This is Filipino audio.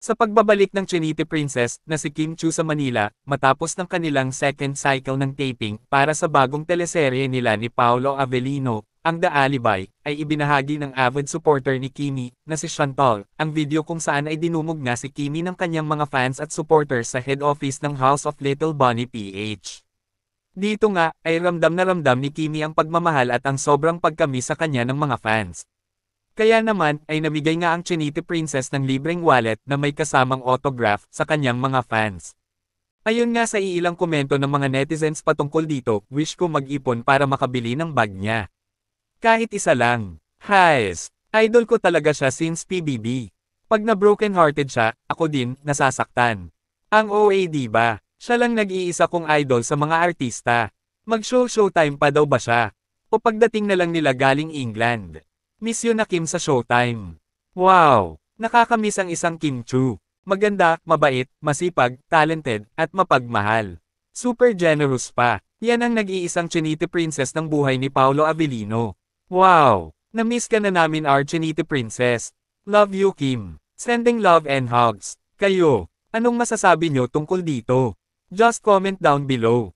Sa pagbabalik ng Trinity Princess na si Kim Chu sa Manila, matapos ng kanilang second cycle ng taping para sa bagong teleserye nila ni Paolo Avellino, ang The Alibi, ay ibinahagi ng avid supporter ni Kimi, na si Chantal, ang video kung saan ay dinumog nga si Kimi ng kanyang mga fans at supporters sa head office ng House of Little Bunny PH. Dito nga, ay ramdam na ramdam ni Kimi ang pagmamahal at ang sobrang pagkamis sa kanya ng mga fans. Kaya naman, ay namigay nga ang Trinity Princess ng libreng wallet na may kasamang autograph sa kanyang mga fans. Ayon nga sa iilang komento ng mga netizens patungkol dito, wish ko mag-ipon para makabili ng bag niya. Kahit isa lang. Haes, idol ko talaga siya since PBB. Pag na broken hearted siya, ako din, nasasaktan. Ang OA diba? Siya lang nag-iisa kong idol sa mga artista. Mag-showtime pa daw ba siya? O pagdating na lang nila galing England? Miss yun na Kim sa Showtime. Wow! Nakakamiss ang isang Kim Chu. Maganda, mabait, masipag, talented, at mapagmahal. Super generous pa. Yan ang nag-iisang Trinity Princess ng buhay ni Paolo Avellino. Wow! Na-miss ka na namin our Trinity Princess. Love you Kim. Sending love and hugs. Kayo, anong masasabi nyo tungkol dito? Just comment down below.